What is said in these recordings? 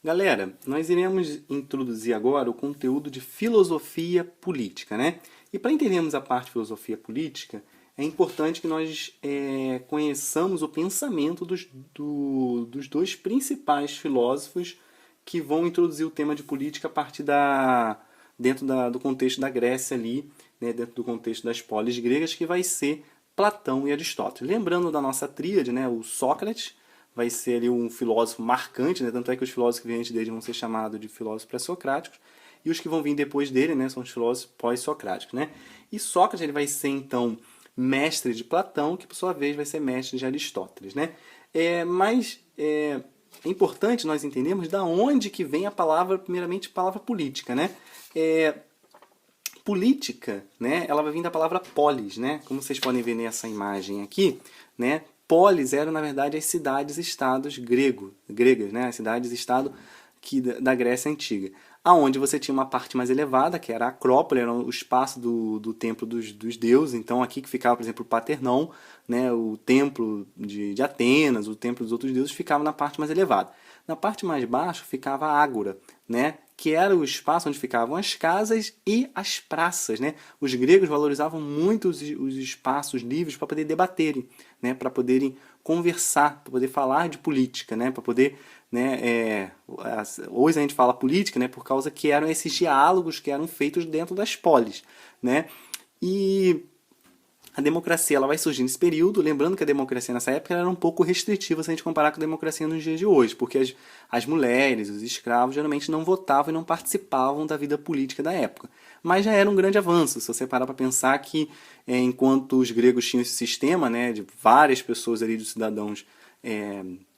Galera, nós iremos introduzir agora o conteúdo de filosofia política, né? E para entendermos a parte de filosofia política, é importante que nós conheçamos o pensamento dos dois principais filósofos que vão introduzir o tema de política a partir do contexto da Grécia ali, né? Dentro do contexto das polis gregas, que vai ser Platão e Aristóteles. Lembrando da nossa tríade, né? O Sócrates vai ser ali um filósofo marcante, né? Tanto é que os filósofos que vêm antes dele vão ser chamados de filósofos pré-socráticos, e os que vão vir depois dele, né, são os filósofos pós-socráticos, né? E Sócrates ele vai ser então mestre de Platão, que por sua vez vai ser mestre de Aristóteles, né? Mas é importante nós entendermos da onde que vem a palavra, primeiramente, palavra política, né? Política, né, ela vai vir da palavra polis, né? Como vocês podem ver nessa imagem aqui, né? Polis eram, na verdade, as cidades-estados gregas, né? As cidades-estado da Grécia Antiga. Aonde você tinha uma parte mais elevada, que era a Acrópole, era o espaço do templo dos deuses. Então, aqui que ficava, por exemplo, o Paternon, né? O templo de Atenas, o templo dos outros deuses, ficava na parte mais elevada. Na parte mais baixa ficava a Ágora, né? Que era o espaço onde ficavam as casas e as praças, né? Os gregos valorizavam muito os espaços livres para poder debaterem, né? Para poderem conversar, para poder falar de política, né? Para poder, né? Hoje a gente fala política, né? Por causa que eram esses diálogos que eram feitos dentro das polis, né? E a democracia ela vai surgir nesse período, lembrando que a democracia nessa época era um pouco restritiva se a gente comparar com a democracia nos dias de hoje, porque as mulheres, os escravos, geralmente não votavam e não participavam da vida política da época. Mas já era um grande avanço, se você parar para pensar que enquanto os gregos tinham esse sistema, né, de várias pessoas ali, dos cidadãos,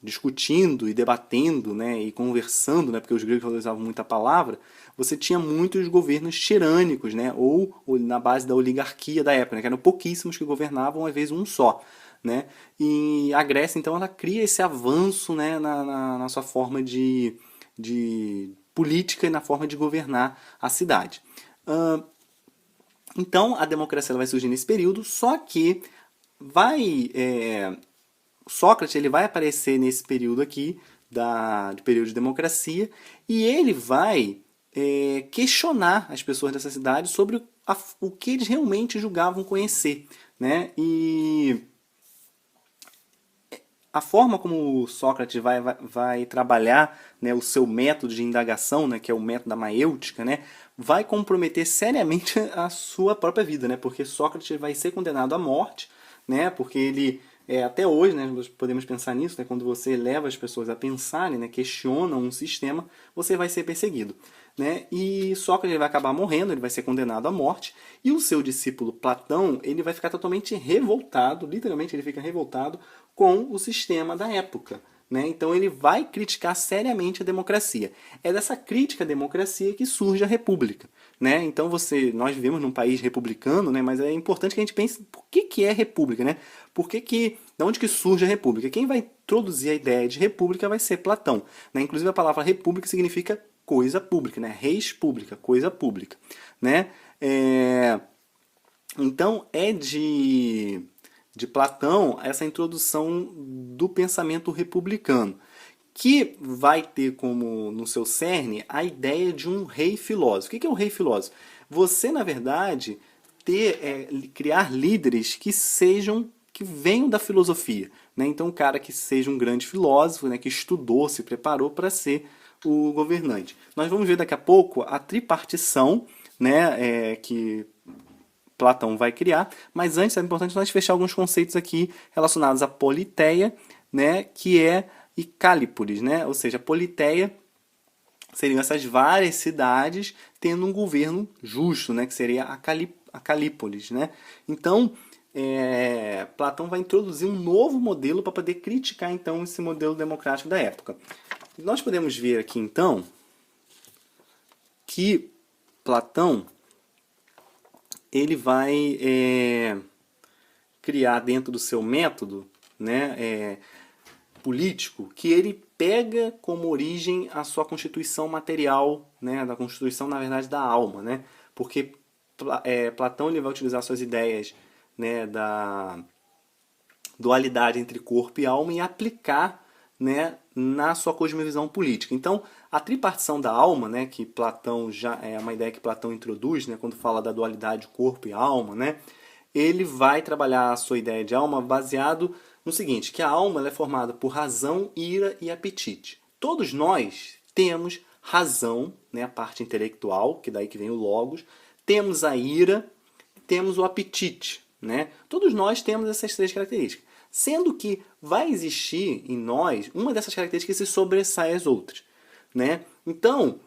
discutindo e debatendo, né, e conversando, né, porque os gregos valorizavam muito a palavra, você tinha muitos governos tirânicos, né, ou na base da oligarquia da época, né, que eram pouquíssimos que governavam, às vezes um só. Né? E a Grécia, então, ela cria esse avanço, né, na sua forma de política e na forma de governar a cidade. Então, a democracia ela vai surgir nesse período, só que Sócrates ele vai aparecer nesse período aqui, de período de democracia, e ele vai questionar as pessoas dessa cidade sobre o que eles realmente julgavam conhecer. Né? E a forma como Sócrates vai trabalhar, né, o seu método de indagação, né, que é o método da maêutica, né, vai comprometer seriamente a sua própria vida, né, porque Sócrates vai ser condenado à morte, né, porque ele, até hoje, né, nós podemos pensar nisso, né, quando você leva as pessoas a pensarem, né, questionam um sistema, você vai ser perseguido. Né? E Sócrates vai acabar morrendo, ele vai ser condenado à morte, e o seu discípulo Platão ele vai ficar totalmente revoltado, literalmente ele fica revoltado com o sistema da época. Né? Então ele vai criticar seriamente a democracia. É dessa crítica à democracia que surge a república. Né? Então nós vivemos num país republicano, né? Mas é importante que a gente pense por que é república, né? De onde que surge a república? Quem vai introduzir a ideia de república vai ser Platão. Né? Inclusive a palavra república significa coisa pública, né? Res pública, coisa pública, né? Então é de Platão essa introdução do pensamento republicano, que vai ter como no seu cerne a ideia de um rei filósofo. O que é um rei filósofo? Você, na verdade, criar líderes que venham da filosofia. Né? Então, um cara que seja um grande filósofo, né? Que estudou, se preparou para ser o governante. Nós vamos ver daqui a pouco a tripartição, né, que Platão vai criar, mas antes é importante nós fechar alguns conceitos aqui relacionados à politeia, né, e Calípolis, né? Ou seja, a politeia seriam essas várias cidades tendo um governo justo, né, que seria a Calípolis, né? Então, Platão vai introduzir um novo modelo para poder criticar então esse modelo democrático da época. Nós podemos ver aqui, então, que Platão ele vai criar dentro do seu método, né, político, que ele pega como origem a sua constituição material, né, da constituição, na verdade, da alma. Né, porque Platão ele vai utilizar suas ideias, né, da dualidade entre corpo e alma e aplicar né, na sua cosmovisão política. Então, a tripartição da alma, né, que Platão já é uma ideia que Platão introduz, né, quando fala da dualidade corpo e alma, né, ele vai trabalhar a sua ideia de alma baseado no seguinte, que a alma ela é formada por razão, ira e apetite. Todos nós temos razão, né, a parte intelectual, que daí que vem o logos, temos a ira, temos o apetite, né? Todos nós temos essas três características. Sendo que vai existir em nós uma dessas características que se sobressai às outras, né? Então,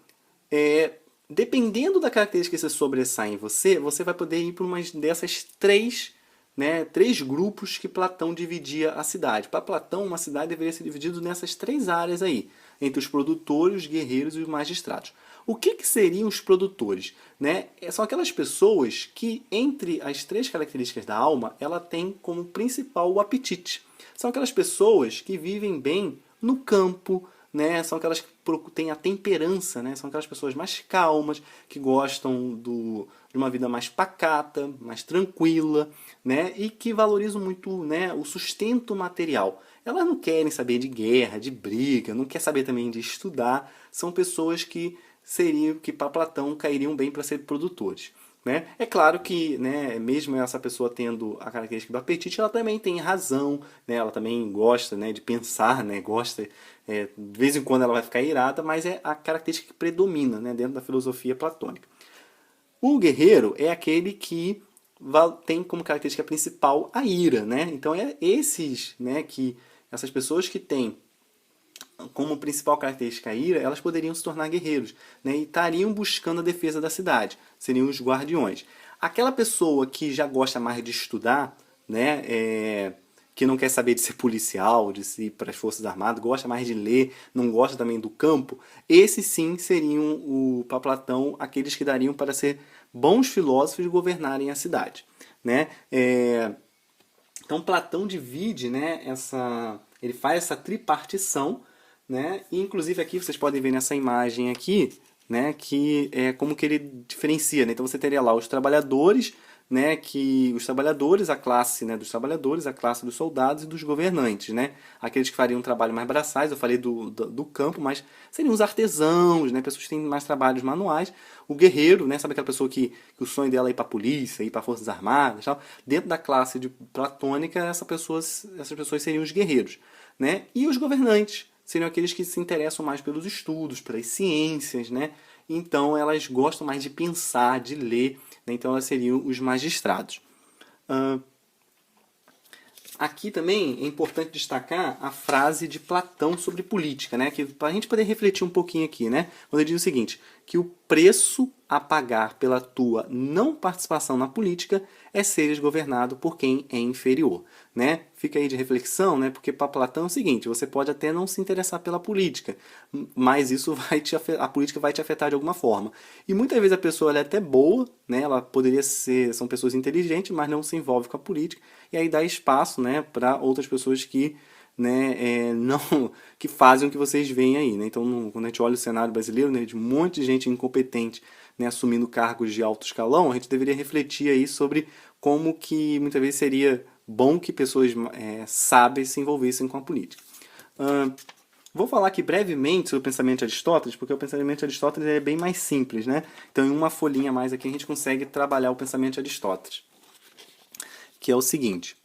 dependendo da característica que se sobressai em você, você vai poder ir por uma dessas três, né, três grupos que Platão dividia a cidade. Para Platão, uma cidade deveria ser dividida nessas três áreas aí, entre os produtores, os guerreiros e os magistrados. O que seriam os produtores? Né? São aquelas pessoas que, entre as três características da alma, ela tem como principal o apetite. São aquelas pessoas que vivem bem no campo, né? São aquelas que têm a temperança, né? São aquelas pessoas mais calmas, que gostam de uma vida mais pacata, mais tranquila, né? E que valorizam muito, né, o sustento material. Elas não querem saber de guerra, de briga, não querem saber também de estudar. São pessoas que para Platão cairiam bem para ser produtores. Né? É claro que, né, mesmo essa pessoa tendo a característica do apetite, ela também tem razão, né? Ela também gosta, né, de pensar, né? Gosta, de vez em quando ela vai ficar irada, mas é a característica que predomina, né, dentro da filosofia platônica. O guerreiro é aquele que tem como característica principal a ira. Né? Então essas pessoas que têm como principal característica a ira, elas poderiam se tornar guerreiros, né? E estariam buscando a defesa da cidade, seriam os guardiões. Aquela pessoa que já gosta mais de estudar, né, que não quer saber de ser policial, de ir para as Forças Armadas, gosta mais de ler, não gosta também do campo, esses sim seriam, para Platão, aqueles que dariam para ser bons filósofos e governarem a cidade. Né? Então Platão divide, né, ele faz essa tripartição, né? E, inclusive aqui vocês podem ver nessa imagem aqui, né, que é como que ele diferencia. Né? Então você teria lá os trabalhadores, né, a classe, né, dos trabalhadores, a classe dos soldados e dos governantes. Né? Aqueles que fariam um trabalho mais braçais, eu falei do campo, mas seriam os artesãos, né, pessoas que têm mais trabalhos manuais. O guerreiro, né, sabe aquela pessoa que o sonho dela é ir para a polícia, ir para as Forças Armadas, tal? Dentro da classe platônica, essas pessoas seriam os guerreiros. Né? E os governantes seriam aqueles que se interessam mais pelos estudos, pelas ciências, né? Então elas gostam mais de pensar, de ler, né? Então elas seriam os magistrados. Aqui também é importante destacar a frase de Platão sobre política, né? Que para a gente poder refletir um pouquinho aqui, né? Quando ele diz o seguinte, que o preço a pagar pela tua não participação na política é seres governado por quem é inferior. Né? Fica aí de reflexão, né? Porque para Platão é o seguinte, você pode até não se interessar pela política, mas isso a política vai te afetar de alguma forma. E muitas vezes a pessoa ela é até boa, né? Ela poderia são pessoas inteligentes, mas não se envolve com a política, e aí dá espaço, né, para outras pessoas que, né, que fazem o que vocês veem aí. Né? Então, quando a gente olha o cenário brasileiro, né, de um monte de gente incompetente, né, assumindo cargos de alto escalão, a gente deveria refletir aí sobre como que muitas vezes seria bom que pessoas sábias se envolvessem com a política. Vou falar aqui brevemente sobre o pensamento de Aristóteles, porque o pensamento de Aristóteles é bem mais simples. Né? Então, em uma folhinha a mais aqui, a gente consegue trabalhar o pensamento de Aristóteles, que é o seguinte.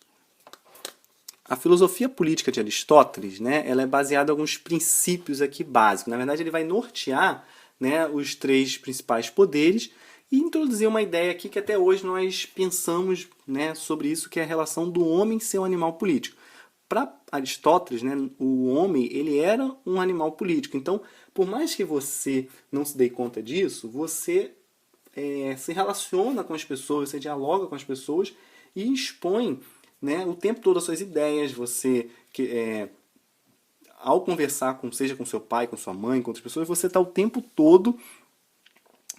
A filosofia política de Aristóteles, né, ela é baseada em alguns princípios aqui básicos. Na verdade, ele vai nortear, né, os três principais poderes e introduzir uma ideia aqui que até hoje nós pensamos, né, sobre isso, que é a relação do homem ser um animal político. Para Aristóteles, né, o homem ele era um animal político. Então, por mais que você não se dê conta disso, você se relaciona com as pessoas, você dialoga com as pessoas e expõe, né, o tempo todo as suas ideias. Você ao conversar seja com seu pai, com sua mãe, com outras pessoas, você está o tempo todo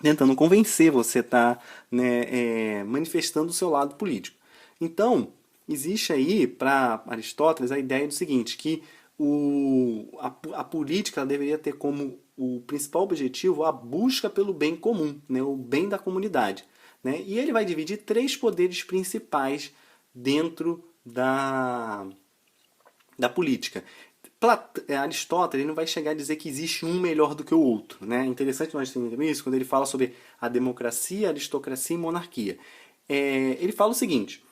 tentando convencer, você está, né, manifestando o seu lado político. Então, existe aí, para Aristóteles, a ideia do seguinte, que a política ela deveria ter como o principal objetivo a busca pelo bem comum, né, o bem da comunidade. Né? E ele vai dividir três poderes principais dentro da política. Aristóteles ele não vai chegar a dizer que existe um melhor do que o outro, né? É interessante nós entendermos isso quando ele fala sobre a democracia, a aristocracia e monarquia. Ele fala o seguinte: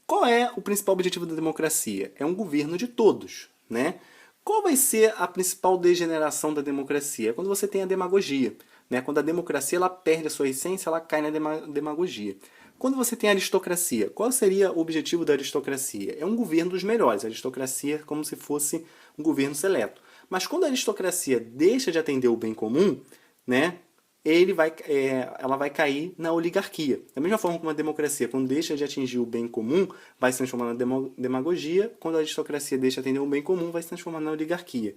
qual é o principal objetivo da democracia? É um governo de todos, né? Qual vai ser a principal degeneração da democracia? É quando você tem a demagogia, né? Quando a democracia ela perde a sua essência, ela cai na demagogia. Quando você tem a aristocracia, qual seria o objetivo da aristocracia? É um governo dos melhores. A aristocracia é como se fosse um governo seleto. Mas quando a aristocracia deixa de atender o bem comum, né, ela vai cair na oligarquia. Da mesma forma como a democracia, quando deixa de atingir o bem comum, vai se transformar na demagogia. Quando a aristocracia deixa de atender o bem comum, vai se transformar na oligarquia.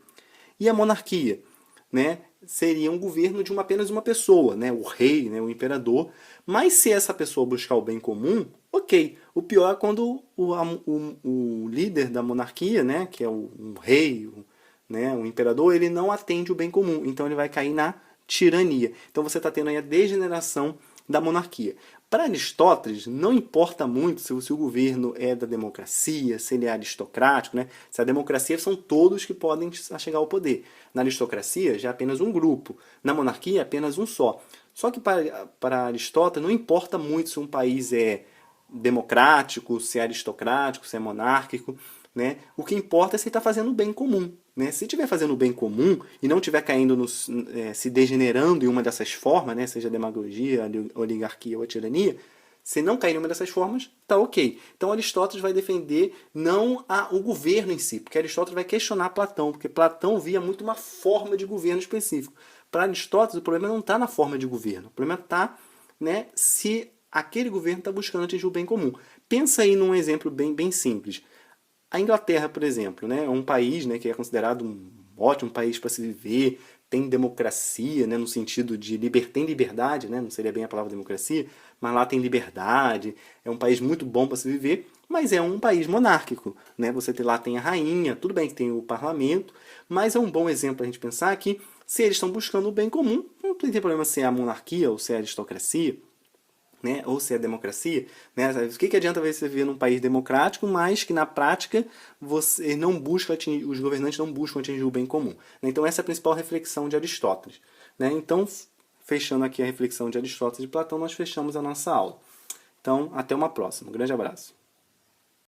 E a monarquia, né, seria um governo de apenas uma pessoa, né, o rei, né, o imperador. Mas se essa pessoa buscar o bem comum, ok. O pior é quando o líder da monarquia, né, que é o rei, né, o imperador, ele não atende o bem comum. Então ele vai cair na tirania. Então você está tendo aí a degeneração da monarquia. Para Aristóteles, não importa muito se o governo é da democracia, se ele é aristocrático, né? Se a democracia são todos que podem chegar ao poder. Na aristocracia, já é apenas um grupo. Na monarquia, é apenas um só. Só que para Aristóteles, não importa muito se um país é democrático, se é aristocrático, se é monárquico, né? O que importa é se está fazendo o bem comum. Né? Se estiver fazendo o bem comum e não estiver caindo, se degenerando em uma dessas formas, né? Seja a demagogia, a oligarquia ou a tirania, se não cair em uma dessas formas, tá ok. Então Aristóteles vai defender não o governo em si, porque Aristóteles vai questionar Platão, porque Platão via muito uma forma de governo específico. Para Aristóteles, o problema não está na forma de governo, o problema está, né, se aquele governo está buscando atingir o bem comum. Pensa aí num exemplo bem simples. A Inglaterra, por exemplo, né, é um país, né, que é considerado um ótimo país para se viver, tem democracia, né, no sentido de tem liberdade, né, não seria bem a palavra democracia, mas lá tem liberdade, é um país muito bom para se viver, mas é um país monárquico. Né, lá tem a rainha, tudo bem que tem o parlamento, mas é um bom exemplo para a gente pensar que se eles estão buscando o bem comum, não tem problema se é a monarquia ou se é a aristocracia, né, ou se é democracia, né? O que adianta você viver num país democrático, mas que na prática você não busca os governantes não buscam atingir o bem comum. Né? Então essa é a principal reflexão de Aristóteles. Né? Então, fechando aqui a reflexão de Aristóteles e Platão, nós fechamos a nossa aula. Então, até uma próxima. Um grande abraço.